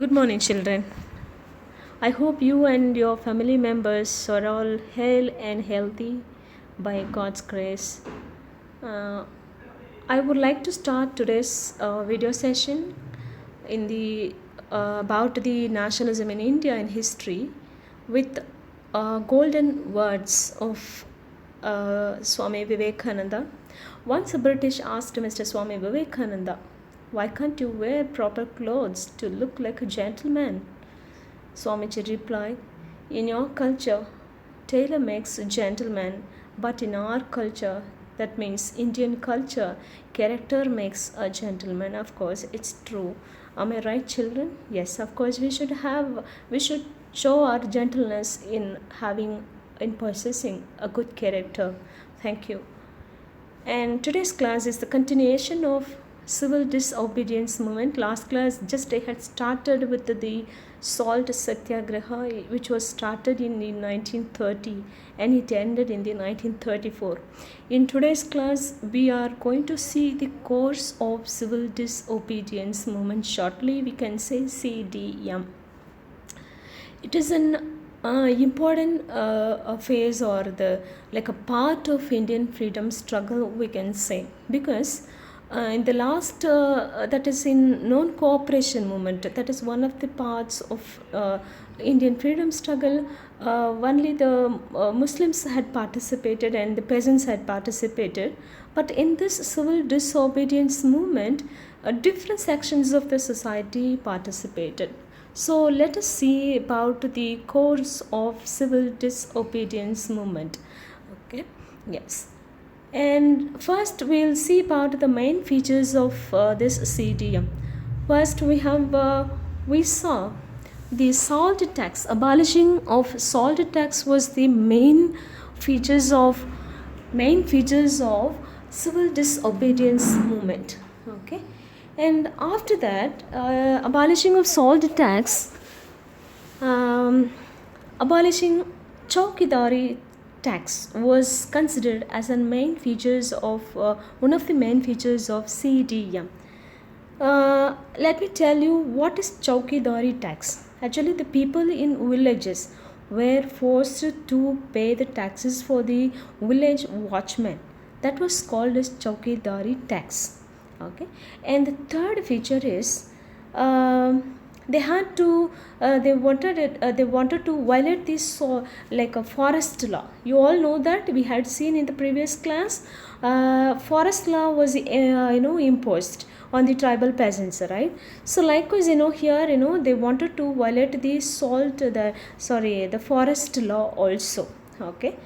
Good morning, children. I hope you and your family members are all hale and healthy by God's grace. Uh, I would like to start today's video session in the about the nationalism in India and history with golden words of Swami Vivekananda. Once a British asked Mr. Swami Vivekananda, "Why can't you wear proper clothes to look like a gentleman?" Swamiji replied, "In your culture, tailor makes a gentleman, but in our culture, that means Indian culture, character makes a gentleman." Of course, it's true. Am I right, children? Yes, of course, we should show our gentleness in possessing a good character. Thank you. And today's class is the continuation of civil disobedience movement. Last class just I had started with the salt satyagraha, which was started in the 1930 and it ended in the 1934. In today's class, we are going to see the course of civil disobedience movement. Shortly, we can say CDM. It is an important phase or the like a part of Indian freedom struggle, we can say, because in the last that is in non-cooperation movement, that is one of the parts of Indian freedom struggle. Only the Muslims had participated and the peasants had participated, but in this civil disobedience movement, different sections of the society participated. So let us see about the course of civil disobedience movement. Okay, yes. And first we'll see about the main features of this CDM. First we saw the salt tax. Abolishing of salt tax was the main features of civil disobedience movement. Okay, and after that, abolishing of salt tax, abolishing chowkidari tax was considered as one of the main features of CDM. Let me tell you what is chowkidari tax. Actually, the people in villages were forced to pay the taxes for the village watchman. That was called as chowkidari tax. Okay, and the third feature is they had to they wanted to violate this like a forest law. You all know that we had seen in the previous class. Forest law was imposed on the tribal peasants, right? So likewise, here they wanted to violate the forest law also. Okay,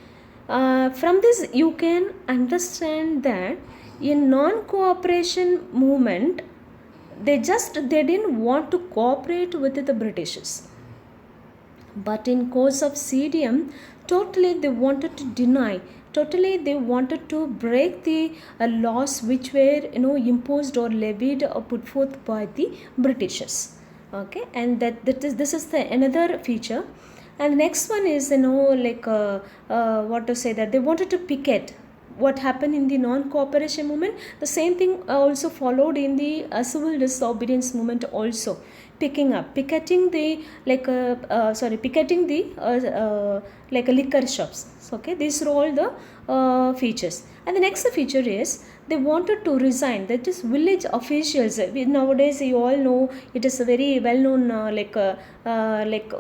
from this you can understand that in non-cooperation movement, they didn't want to cooperate with the Britishers, but in course of CDM, totally they wanted to deny, totally they wanted to break the laws which were imposed or levied or put forth by the Britishers. Okay, and this is the another feature. And next one is what to say, that they wanted to picket. What happened in the non-cooperation movement, the same thing also followed in the civil disobedience movement also. Picketing the liquor shops. Okay, these are all the features. And the next feature is they wanted to resign, that is village officials. Nowadays you all know it is a very well known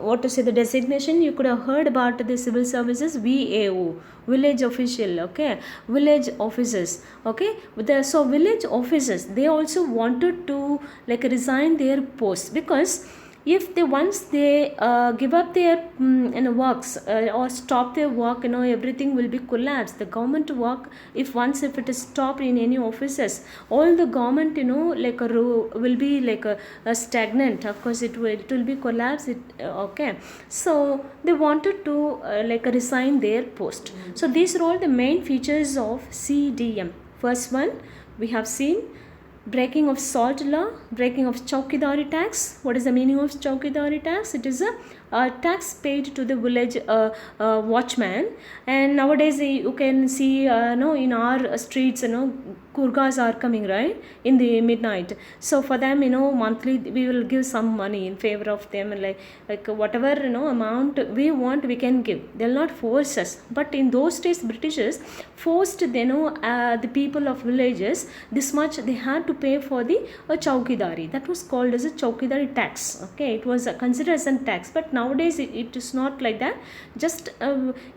what to say, the designation you could have heard about the civil services, VAO, village official. Okay, village officers. Okay, so village officers, they also wanted to resign their posts, because if they once they give up their works or stop their work, everything will be collapsed. The government work, if it is stopped in any offices, all the government will be a stagnant. Of course it will be collapsed. Okay, so they wanted to resign their post. So these are all the main features of CDM. First one we have seen, breaking of salt law, breaking of chowkidari tax. What is the meaning of chowkidari tax? It is a tax paid to the village watchman. And nowadays you can see no, in our streets, kurgas are coming, right, in the midnight. So for them, monthly we will give some money in favor of them, like whatever amount we want, we can give. They'll not force us. But in those days, Britishers forced the people of villages this much they had to pay for the chowkidari. That was called as a chowkidari tax. Okay, it was considered as a tax. But nowadays it is not like that. Just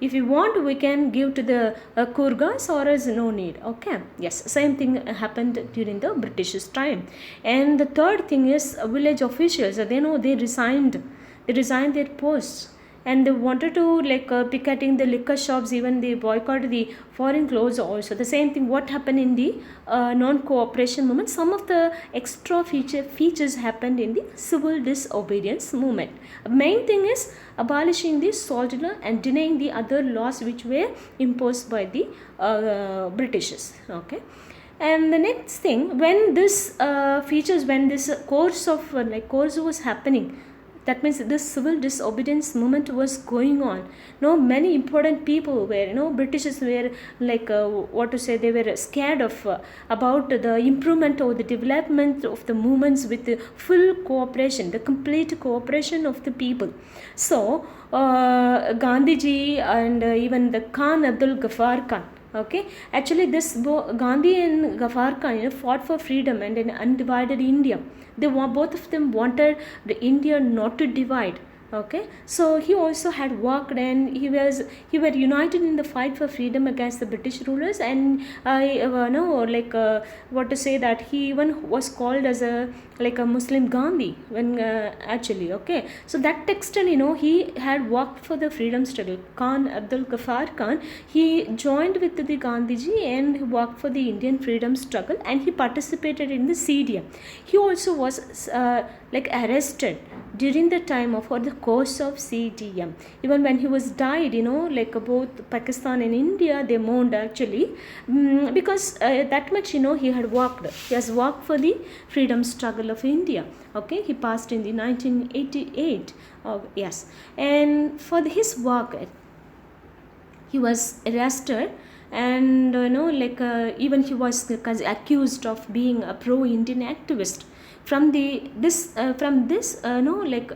if you want, we can give to the kurgas, or is no need. Okay, yes, same thing happened during the British's time. And the third thing is village officials. They resigned their posts, and they wanted to picketing the liquor shops. Even they boycotted the foreign clothes also. The same thing what happened in the non-cooperation movement. Some of the extra features happened in the civil disobedience movement. Main thing is abolishing the salt law and denying the other laws which were imposed by the Britishers. Okay. And the next thing, when this when this course was happening, that means this civil disobedience movement was going on. Many important people were, Britishers were they were scared of about the improvement or the development of the movements with the full cooperation, the complete cooperation of the people. So Gandhiji and even the Khan Abdul Ghaffar Khan. Okay, actually this Gandhi and Ghaffar Khan fought for freedom and an undivided India. Both of them wanted the India not to divide. Okay, so he also had worked, and he were united in the fight for freedom against the British rulers. And what to say, that he even was called as a Muslim Gandhi when actually. Okay, so that extent he had worked for the freedom struggle. Khan Abdul Ghaffar Khan, he joined with the Gandhiji and worked for the Indian freedom struggle, and he participated in the CDM. He also was arrested during the time of, or the course of CDM. Even when he was died, both Pakistan and India, they mourned actually, because that much he had worked. He has worked for the freedom struggle of India. Okay, he passed in the 1988. Yes, and for his work, he was arrested, and even he was accused of being a pro-Indian activist. From this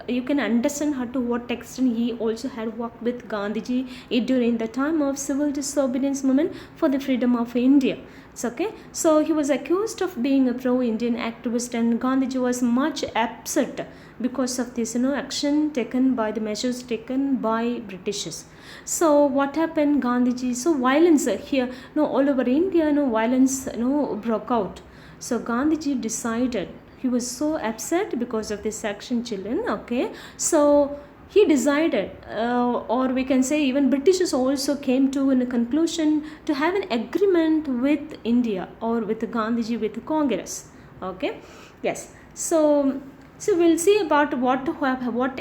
you can understand how to what extent he also had worked with Gandhiji during the time of civil disobedience movement for the freedom of India. It's okay. So he was accused of being a pro-Indian activist, and Gandhiji was much upset because of this action taken by the measures taken by Britishers. So what happened, Gandhiji? So violence here, all over India, violence broke out. So Gandhiji decided, he was so upset because of this action, children. Okay, so he decided, or we can say even Britishers also came to a conclusion to have an agreement with India, or with Gandhiji, with Congress. Okay, yes. So we'll see about what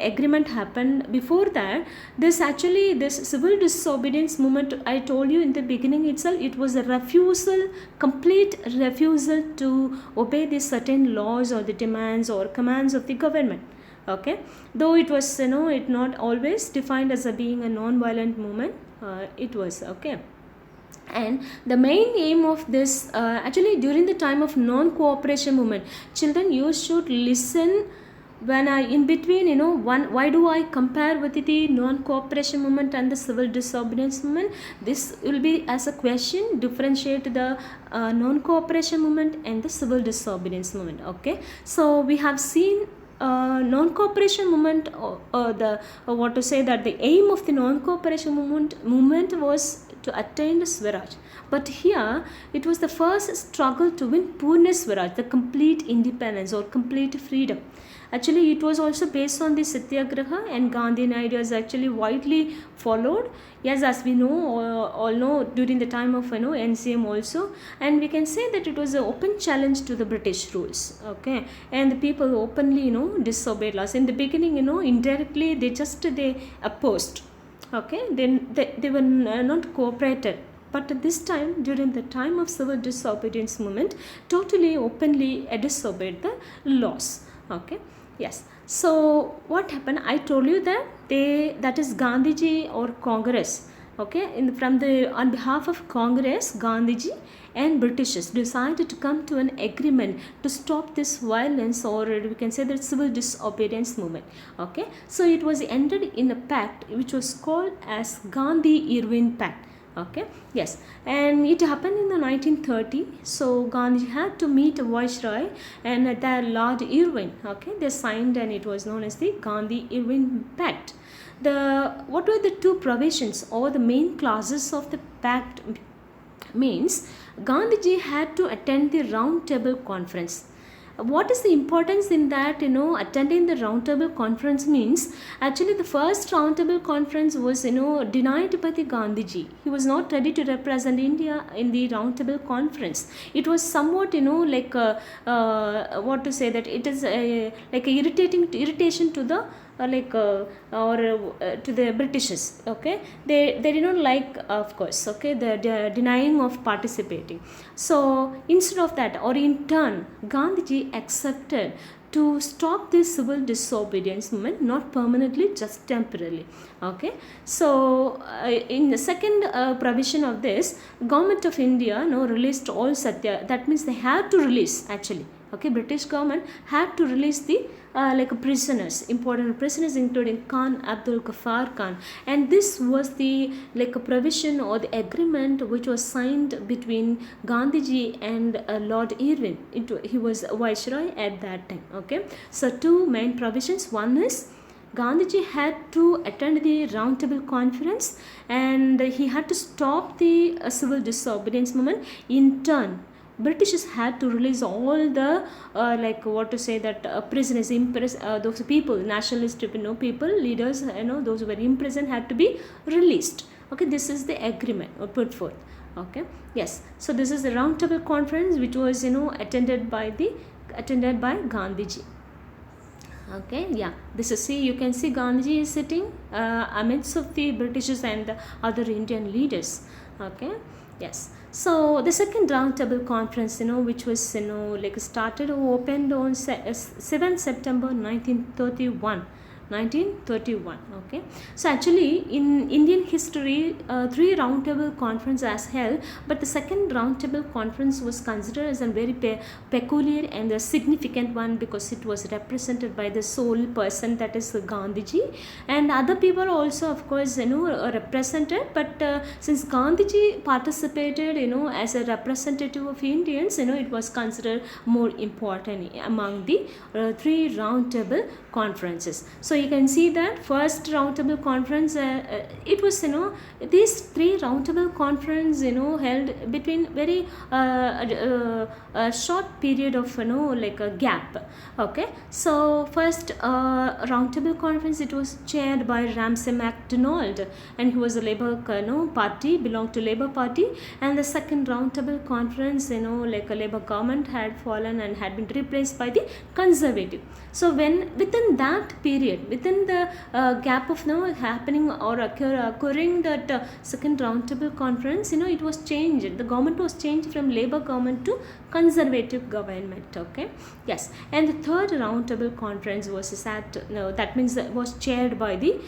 agreement happened. Before that, this civil disobedience movement, I told you in the beginning itself, it was a complete refusal to obey the certain laws or the demands or commands of the government. Okay, though it was it not always defined as being a non-violent movement, it was. Okay. And the main aim of this, actually during the time of non-cooperation movement, children, you should listen when I in between, why do I compare with the non-cooperation movement and the civil disobedience movement? This will be as a question, differentiate the non-cooperation movement and the civil disobedience movement. Okay, so we have seen non-cooperation movement, the aim of the non-cooperation movement was to attain the Swaraj. But here, it was the first struggle to win Purna Swaraj, the complete independence or complete freedom. Actually, it was also based on the Satyagraha, and Gandhian ideas actually widely followed. Yes, as we know, all know, during the time of NCM also, and we can say that it was an open challenge to the British rules. Okay, and the people openly disobeyed laws. In the beginning, indirectly they opposed. Okay, then they were not cooperated. but at this time, during the time of civil disobedience movement, totally openly disobeyed the laws. Okay, yes. So what happened? I told you that that is Gandhiji or Congress. Okay, from the on behalf of Congress, Gandhiji and Britishers decided to come to an agreement to stop this violence, or we can say that civil disobedience movement. Okay, so it was ended in a pact which was called as Gandhi-Irwin Pact. Okay, yes, and it happened in the 1930. So Gandhi had to meet a viceroy and the Lord Irwin. Okay, they signed and it was known as the Gandhi-Irwin Pact. What were the two provisions or the main clauses of the pact? Means Gandhiji had to attend the round table conference. What is the importance in that? Attending the round table conference means, actually the first round table conference was denied by the Gandhiji. He was not ready to represent India in the round table conference. It was somewhat like what to say, that it is like a irritation to the to the Britishers. Okay, they did not like, of course, okay, the denying of participating. So instead of that, or in turn, Gandhiji accepted to stop this civil disobedience movement, not permanently, just temporarily. Okay, so in the second provision of this, government of India released all satya. That means they had to release, actually. Okay, British government had to release the prisoners, important prisoners, including Khan Abdul Ghaffar Khan, and this was the a provision or the agreement which was signed between Gandhiji and Lord Irwin. He was a viceroy at that time. Okay, so two main provisions. One is Gandhiji had to attend the round table conference and he had to stop the civil disobedience movement. In turn, Britishers had to release all the what to say, that prisoners, those people, nationalist people, leaders, those who were imprisoned had to be released. Okay, this is the agreement put forth. Okay, yes. So this is the round table conference which was attended by Gandhiji. Okay, yeah, this is, see, you can see Gandhiji is sitting amidst of the Britishers and the other Indian leaders. Okay, yes. So the second round table conference, which was started or opened on 7th September 1931. Okay, so actually in Indian history, three roundtable conferences as held, but the second roundtable conference was considered as a very peculiar and a significant one because it was represented by the sole person, that is Gandhiji, and other people also, of course, represented, but since Gandhiji participated as a representative of Indians, it was considered more important among the three roundtable conferences. So you can see that first roundtable conference, it was these three roundtable conference held between very short period of a gap. Okay, so first roundtable conference, it was chaired by Ramsay MacDonald, and he was a Labour party, belonged to Labour Party. And the second roundtable conference, a Labour government had fallen and had been replaced by the Conservative. So when within that period, within the gap of happening or occurring that second roundtable conference, it was changed. The government was changed from Labour government to Conservative government. Okay, yes. And the third roundtable conference was that means was chaired by the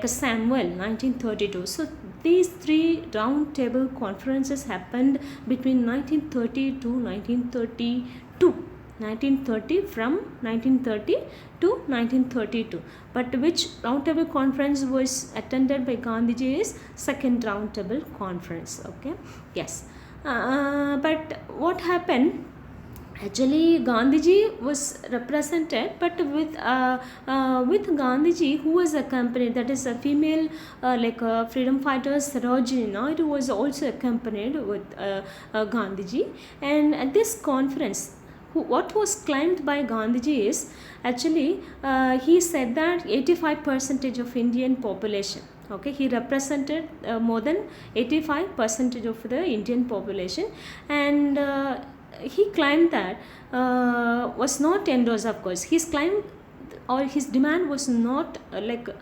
Samuel, 1932. So these three roundtable conferences happened between 1930 to 1932. 1930 from 1930 to 1932, but which roundtable conference was attended by Gandhiji is second roundtable conference. Okay, yes. But what happened? Actually, Gandhiji was represented, but with Gandhiji, who was accompanied, that is a female freedom fighter Sarojini, it was also accompanied with Gandhiji. And at this conference, what was claimed by Gandhiji is, actually he said that 85% of Indian population, okay, he represented more than 85% of the Indian population, and he claimed that was not endorsed. Of course, his claim or his demand was not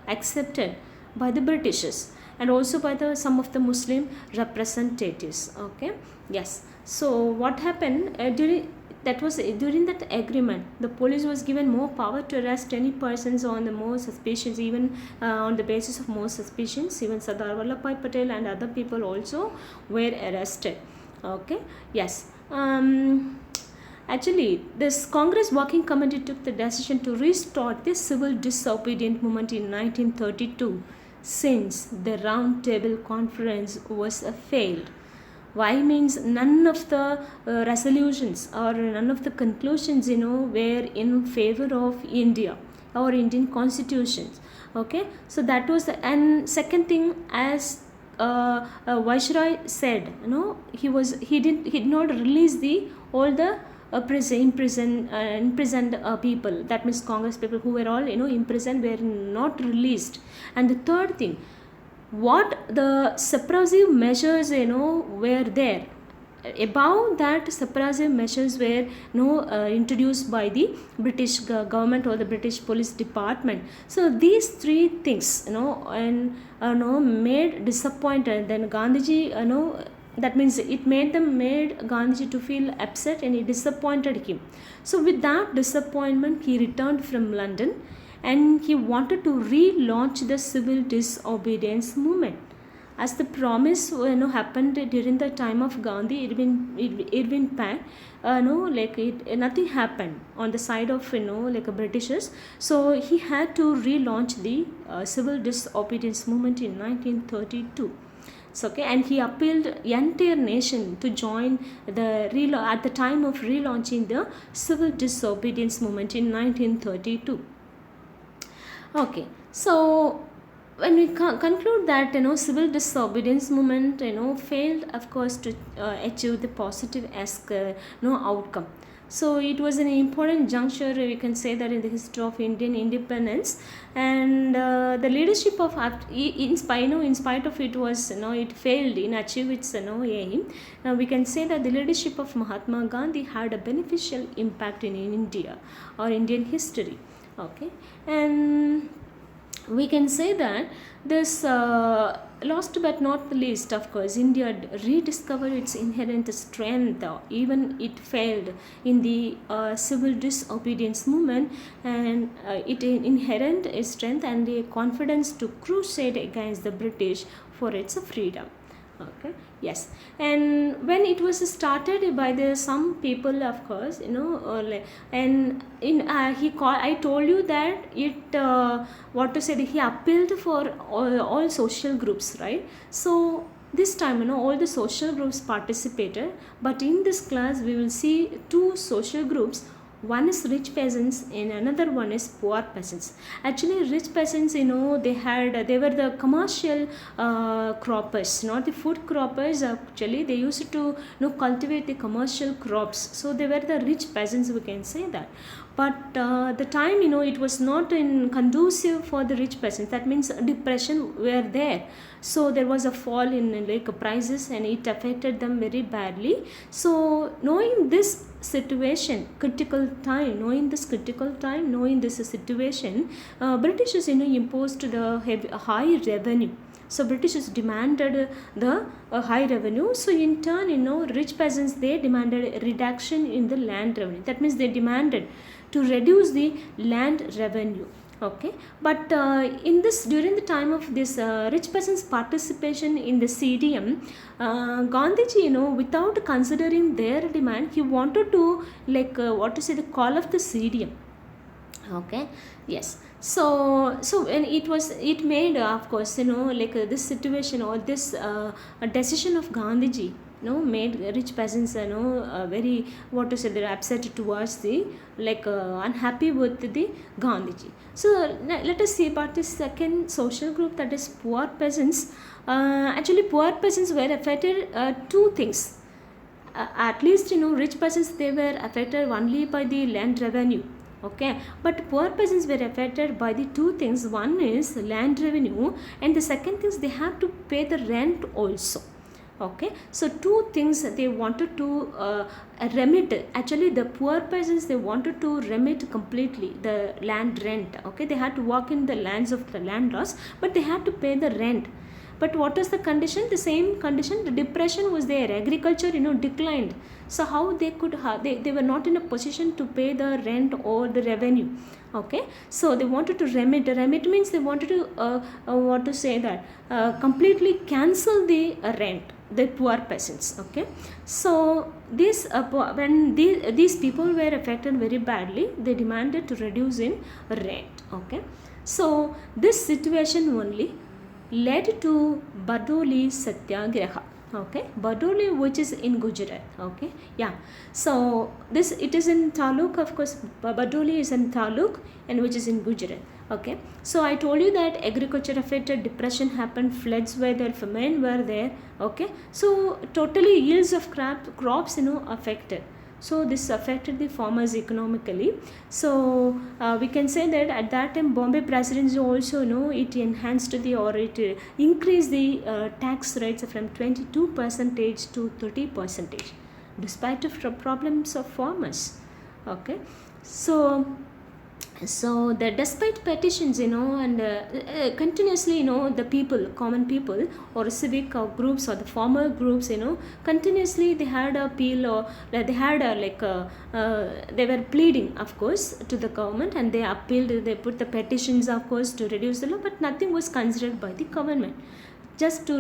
accepted by the Britishers. and also by the some of the Muslim representatives. Okay, yes. So what happened during that agreement, the police was given more power to arrest any persons on the more suspicions, even on the basis of more suspicions. Even Sardar Vallabhbhai Patel and other people also were arrested. Okay, yes. Actually, this Congress Working Committee took the decision to restart the civil disobedient movement in 1932, since the Round Table Conference was a failed. Why means none of the resolutions or none of the conclusions were in favor of India or Indian constitutions. Okay, so that was and second thing, as Viceroy said, he did not release the all the imprisoned people. That means Congress people who were all imprisoned were not released. And the third thing, what the suppressive measures were there, above that suppressive measures were introduced by the British government or the British police department. So these three things and made disappointed then Gandhiji, that means it made Gandhiji to feel upset, and it disappointed him. So with that disappointment, he returned from London, and he wanted to relaunch the civil disobedience movement. As the promise happened during the time of Gandhi, Irving Penn, nothing happened on the side of Britishers. So he had to relaunch the civil disobedience movement in 1932. So, okay, and he appealed entire nation to join at the time of relaunching the civil disobedience movement in 1932. Okay, so when we conclude that civil disobedience movement failed, of course, to achieve the positive outcome. So it was an important juncture, we can say that, in the history of Indian independence. And the leadership of in spite of it was it failed in achieve its aim. Now we can say that the leadership of Mahatma Gandhi had a beneficial impact in India or Indian history. Okay, and we can say that this last but not the least, of course, India rediscovered its inherent strength, even it failed in the civil disobedience movement, and it inherent strength and the confidence to crusade against the British for its freedom. Okay, yes. And when it was started by some people, of course, and in I told you that he appealed for all social groups, right? So this time all the social groups participated, but in this class we will see two social groups. One is rich peasants and another one is poor peasants. Actually, rich peasants, they were the commercial croppers, not the food croppers. Actually, they used to cultivate the commercial crops. So they were the rich peasants, we can say that. But the time, it was not conducive for the rich peasants. That means depression were there. So there was a fall in prices, and it affected them very badly. So knowing this situation, knowing this situation, Britishers imposed the high revenue. So Britishers demanded the high revenue. So in turn, rich peasants, they demanded a reduction in the land revenue. That means they demanded to reduce the land revenue. Okay, but during the time of this rich peasants' participation in the CDM, Gandhiji, without considering their demand, he wanted to the call of the CDM. Okay, yes. So when it made, of course, this situation or this decision of Gandhiji made rich peasants very they're upset towards the unhappy with the Gandhiji. So let us see about the second social group, that is poor peasants. Actually, poor peasants were affected two things. At least rich peasants, they were affected only by the land revenue. Okay, but poor peasants were affected by the two things. One is land revenue, and the second thing is they have to pay the rent also. Okay, so two things they wanted to remit. Actually, the poor peasants, they wanted to remit completely the land rent. Okay, they had to work in the lands of the landlords, but they had to pay the rent. But what is the condition? The same condition, the depression was there, agriculture declined. So how they could they were not in a position to pay the rent or the revenue. Okay, so they wanted to remit means they wanted to what to say that completely cancel the rent, the poor peasants. Okay, so this when these people were affected very badly, they demanded to reduce in rent. Okay, so this situation only led to Badoli Satyagraha. Okay, Badoli, which is in Gujarat. Okay, yeah, so this, it is in Taluk, of course. Badoli is in Taluk, and which is in Gujarat. Okay, so I told you that agriculture affected, depression happened, floods were there, famine were there. Okay, so totally yields of crops affected. So this affected the farmers economically. So we can say that at that time Bombay presidency also it enhanced the, or it increased the tax rates from 22% to 30%, despite of the problems of farmers. Okay, so the despite petitions and continuously the people, common people or civic groups or the farmer groups continuously they had a appeal, or they had they were pleading, of course, to the government, and they appealed, they put the petitions, of course, to reduce the law, but nothing was considered by the government. Just to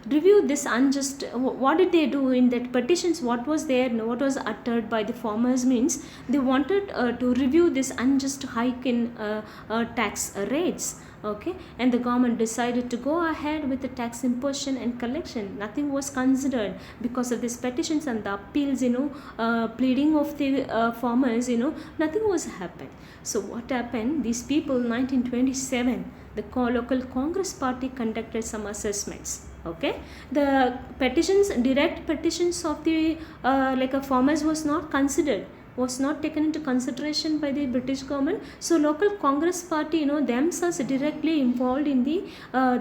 review this unjust, what did they do in that petitions? What was there, what was uttered by the farmers means they wanted to review this unjust hike in tax rates. Okay, and the government decided to go ahead with the tax imposition and collection. Nothing was considered because of these petitions and the appeals, pleading of the farmers, nothing was happened. So what happened? These people, 1927, the local Congress party conducted some assessments. Okay, the petitions, direct petitions of the farmers was not considered, was not taken into consideration by the British government. So local Congress party themselves directly involved in the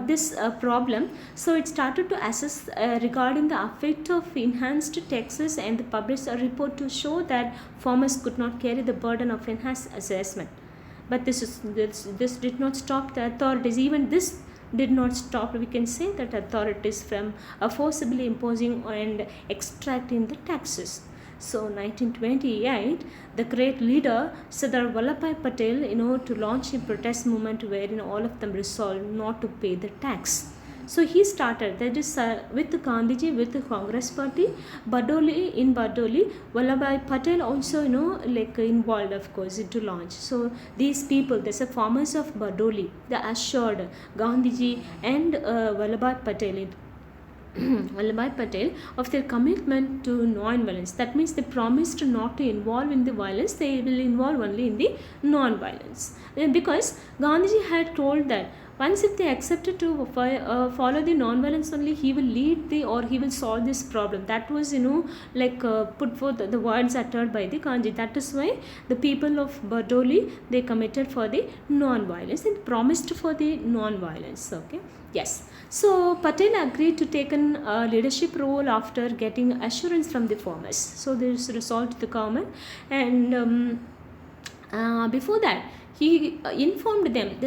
this problem. So it started to assess regarding the effect of enhanced taxes, and published a report to show that farmers could not carry the burden of enhanced assessment. But this did not stop the authorities. Even this did not stop, we can say, that authorities from forcibly imposing and extracting the taxes. So 1928, the great leader Sardar Vallabhbhai Patel to launch a protest movement wherein all of them resolved not to pay the tax. So he started, that is with Gandhiji, with the Congress party, in Badoli, Vallabhbhai Patel also involved, of course, to launch. So these people, there's a farmers of Badoli, they assured Gandhiji and Vallabhbhai Patel of their commitment to non-violence. That means they promised not to involve in the violence, they will involve only in the non-violence. Because Gandhiji had told that once if they accepted to follow the non-violence only, he will lead he will solve this problem. That was put forth the words uttered by the Gandhi. That is why the people of Badoli, they committed for the non-violence and promised for the non-violence. Okay, yes. So Patel agreed to take a leadership role after getting assurance from the farmers. So there is resolved to the government, and before that he informed them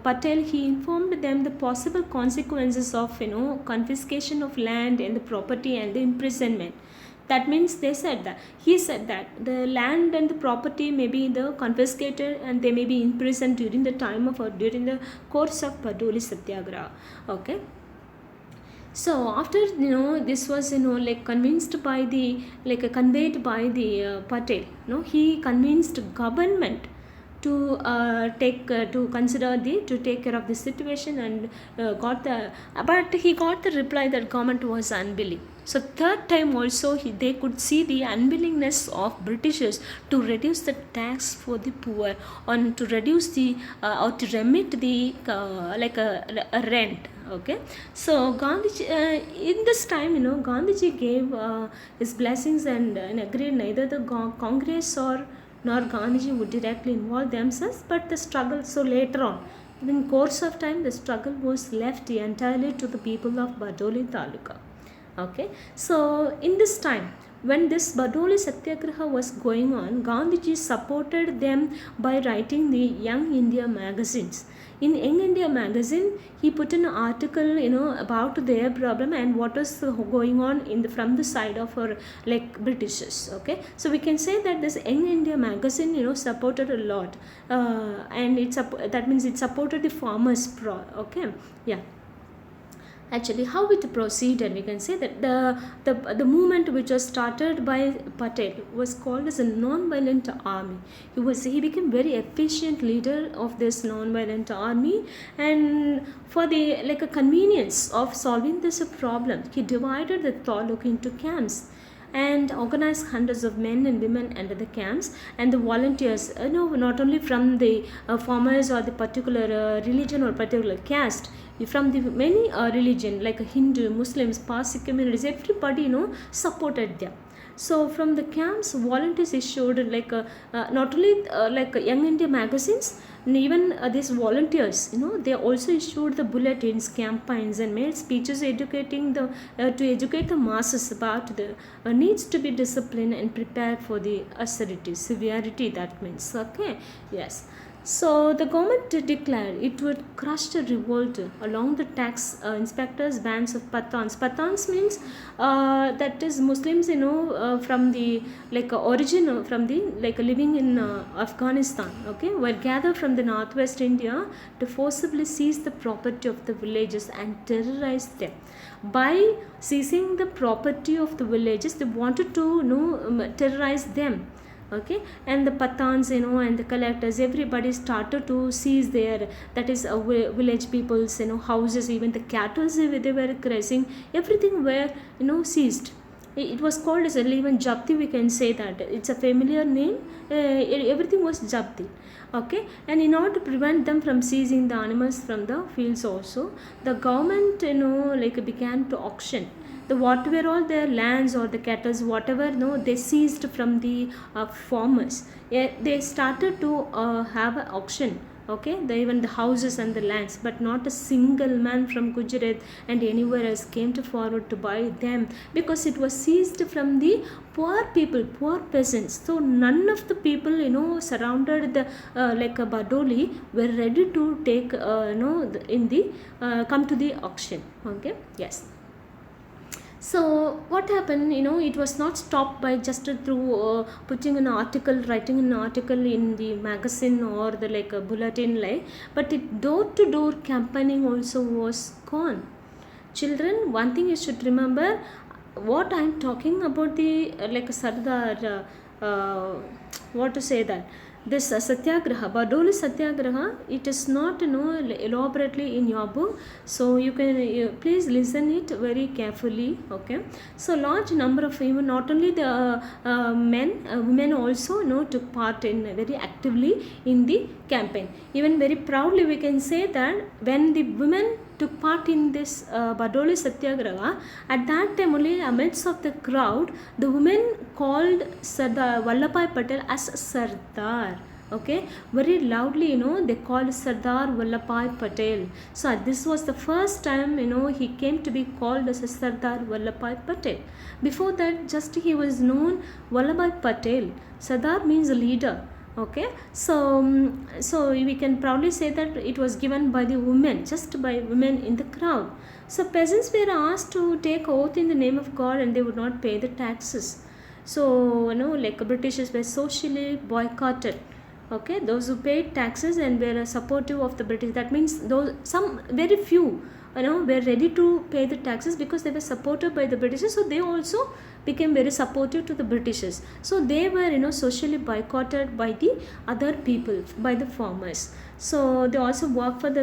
Patel, he informed them the possible consequences of confiscation of land and the property and the imprisonment. That means he said that the land and the property may be confiscated and they may be imprisoned during the course of Badoli Satyagraha. Okay. So after this was convinced by the conveyed by the Patel, he convinced government to take care of the situation, and but he got the reply that government was unwilling. So third time also they could see the unwillingness of Britishers to reduce the tax for the poor, or to reduce the or to remit the a rent. Okay, so Gandhiji in this time Gandhiji gave his blessings and agreed neither the Congress nor Gandhiji would directly involve themselves, but the struggle, so later on, in course of time, the struggle was left entirely to the people of Badoli Taluka. Okay, so in this time, when this Badoli Satyagraha was going on, Gandhiji supported them by writing the Young India magazines. In Young India magazine, he put an article, about their problem and what was going on from the side of our like Britishers. Okay, so we can say that this Young India magazine, supported a lot, and that means it supported the farmers. Okay, yeah. Actually, how it proceeded, we can say that the movement which was started by Patel was called as a non-violent army. He became very efficient leader of this non-violent army, and for the like a convenience of solving this problem, he divided the taluk into camps and organized hundreds of men and women under the camps, and the volunteers, not only from the farmers or the particular religion or particular caste, from the many religion like Hindu, Muslims, Parsi communities, everybody supported them. So from the camps, volunteers issued not only like Young India magazines, and even these volunteers, they also issued the bulletins, campaigns, and made speeches educating the to educate the masses about the needs to be disciplined and prepared for the austerity, severity. That means, okay, yes. So the government declared it would crush the revolt along the tax inspectors' bands of Pathans. Pathans means that is Muslims, from the like origin from the like living in Afghanistan. Okay, were gathered from the northwest India to forcibly seize the property of the villages and terrorize them. By seizing the property of the villages, they wanted to terrorize them. Okay, and the Pathans, and the collectors, everybody started to seize their, that is village people's, houses, even the cattle they were grazing, everything were seized. It was called as even Japti, we can say that it's a familiar name. Everything was Japti. Okay, and in order to prevent them from seizing the animals from the fields also, the government began to auction the whatever all their lands or the cattle, whatever they seized from the farmers. They started to have an auction. Okay, even the houses and the lands, but not a single man from Gujarat and anywhere else came to forward to buy them, because it was seized from the poor people, poor peasants. So none of the people surrounded the like a Badoli were ready to take in the come to the auction. Okay, yes. So what happened, it was not stopped by just through putting an article, writing an article in the magazine or the like a bulletin, but it door-to-door campaigning also was gone. Children, one thing you should remember, what I am talking about the like a Sardar, what to say that, this Satyagraha, Badoli Satyagraha, it is not elaborately in your book, so you can please listen it very carefully. Okay, so large number of even not only the men, women also took part in very actively in the campaign. Even very proudly we can say that when the women took part in this Badoli Satyagraha, at that time only amidst of the crowd, the women called Sardar Vallabhbhai Patel as Sardar. Okay, very loudly they called Sardar Vallabhbhai Patel. So this was the first time he came to be called as a Sardar Vallabhbhai Patel. Before that, just he was known Vallabhbhai Patel. Sardar means leader. Okay, so we can proudly say that it was given by the women, just by women in the crowd. So peasants were asked to take oath in the name of God, and they would not pay the taxes. So like Britishers were socially boycotted. Okay, those who paid taxes and were supportive of the British, that means those some very few were ready to pay the taxes because they were supported by the Britishers, so they also became very supportive to the Britishers. So they were socially boycotted by the other people, by the farmers. So they also work for the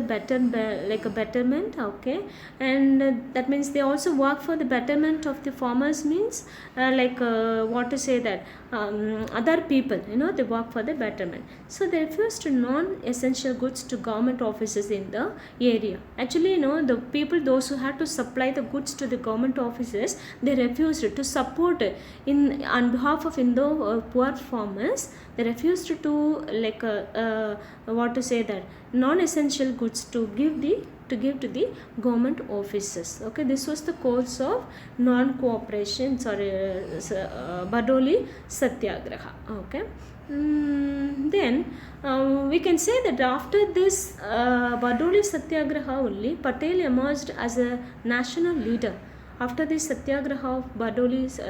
like a betterment. Okay, and that means they also work for the betterment of the farmers, means what to say that other people they work for the betterment. So they refused non-essential goods to government offices in the area. Actually the people, those who had to supply the goods to the government offices, they refused to support in on behalf of poor farmers. They refused to what to say that non-essential goods to give to the government offices. Okay, this was the cause of non-cooperation, Badoli Satyagraha. Okay. Then we can say that after this Badoli Satyagraha only, Patel emerged as a national leader. After the Satyagraha of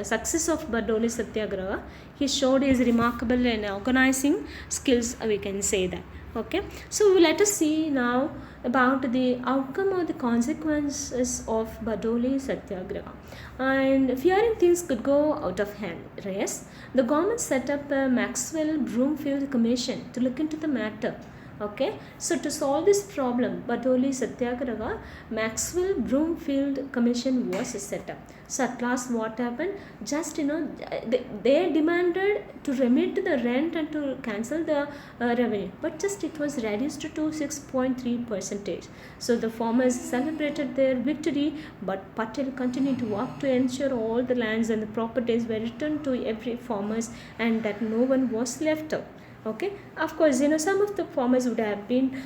success of Badoli Satyagraha, he showed his remarkable and organizing skills, we can say that. Okay, so let us see now about the outcome or the consequences of Badoli Satyagraha. And fearing things could go out of hand, yes, the government set up a Maxwell Broomfield Commission to look into the matter. Okay, so to solve this problem, Badoli Satyagraha, Maxwell Broomfield Commission was set up. So at last what happened? Just they demanded to remit the rent and to cancel the revenue, but just it was reduced to 6.3%. So the farmers celebrated their victory, but Patel continued to work to ensure all the lands and the properties were returned to every farmers and that no one was left out. Okay, of course, some of the farmers would have been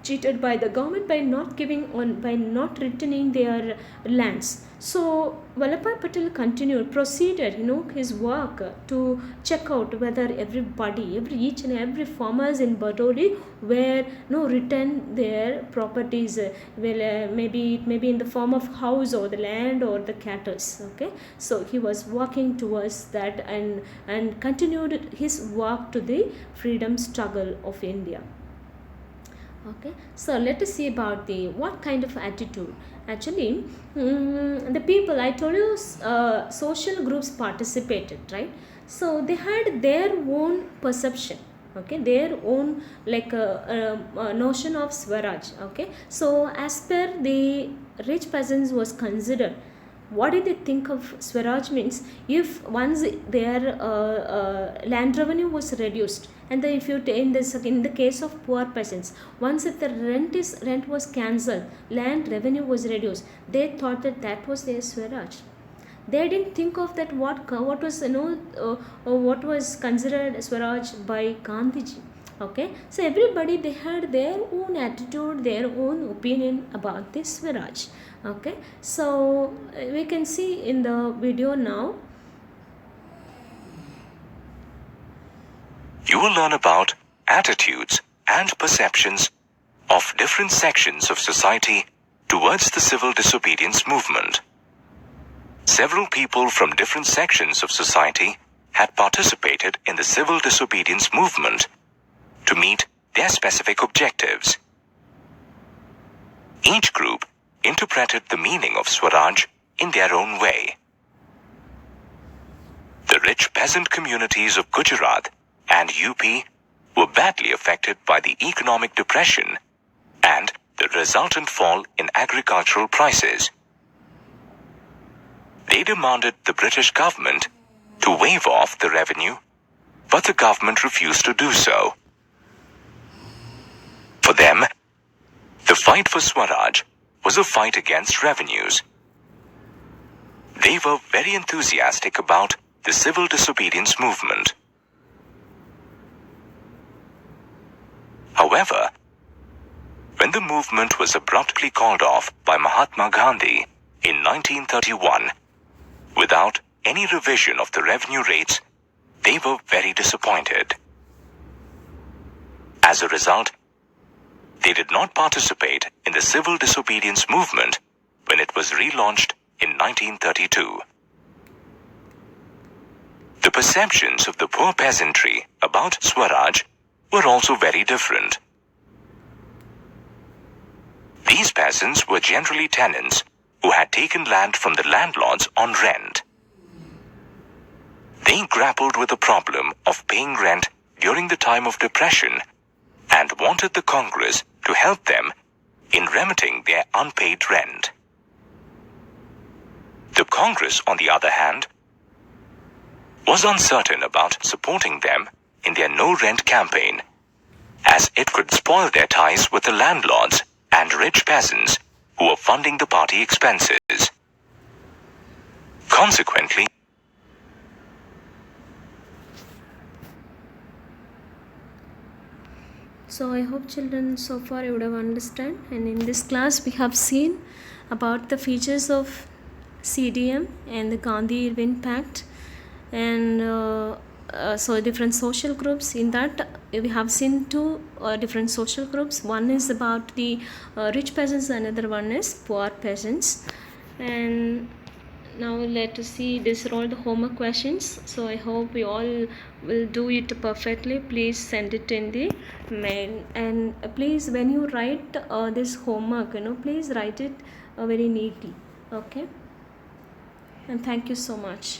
cheated by the government by not returning their lands. So Vallabhbhai Patel proceeded his work to check out whether each and every farmers in Badoli were return their properties. Maybe it may be in the form of house or the land or the cattle. Okay, so he was working towards that and continued his work to the freedom struggle of India. Okay, so let us see about the what kind of attitude. Actually, the people, I told you, social groups participated, right? So they had their own perception. Okay, their own notion of Swaraj. Okay, so as per the rich peasants was considered, what did they think of Swaraj means, if once their land revenue was reduced, and if you in the case of poor peasants, once if the rent was cancelled, land revenue was reduced, they thought that was their Swaraj. They didn't think of that what was what was considered Swaraj by Gandhiji. Okay, so everybody, they had their own attitude, their own opinion about this Swaraj. Okay, so we can see in the video now. You will learn about attitudes and perceptions of different sections of society towards the civil disobedience movement. Several people from different sections of society had participated in the civil disobedience movement to meet their specific objectives. Each group interpreted the meaning of Swaraj in their own way. The rich peasant communities of Gujarat and UP were badly affected by the economic depression and the resultant fall in agricultural prices. They demanded the British government to waive off the revenue, but the government refused to do so. For them, the fight for Swaraj was a fight against revenues. They were very enthusiastic about the civil disobedience movement. However, when the movement was abruptly called off by Mahatma Gandhi in 1931, without any revision of the revenue rates, they were very disappointed. As a result, they did not participate in the civil disobedience movement when it was relaunched in 1932. The perceptions of the poor peasantry about Swaraj were also very different. These peasants were generally tenants who had taken land from the landlords on rent. They grappled with the problem of paying rent during the time of depression and wanted the Congress to help them in remitting their unpaid rent. The Congress, on the other hand, was uncertain about supporting them in their no-rent campaign, as it could spoil their ties with the landlords and rich peasants who were funding the party expenses. Consequently, So I hope children so far you would have understand, and in this class we have seen about the features of CDM and the Gandhi Irvin Pact, and so different social groups. In that we have seen two different social groups. One is about the rich peasants, another one is poor peasants. And now let us see, these are all the homework questions, so I hope we all will do it perfectly. Please send it in the mail, and please when you write this homework, please write it very neatly. Okay, and thank you so much.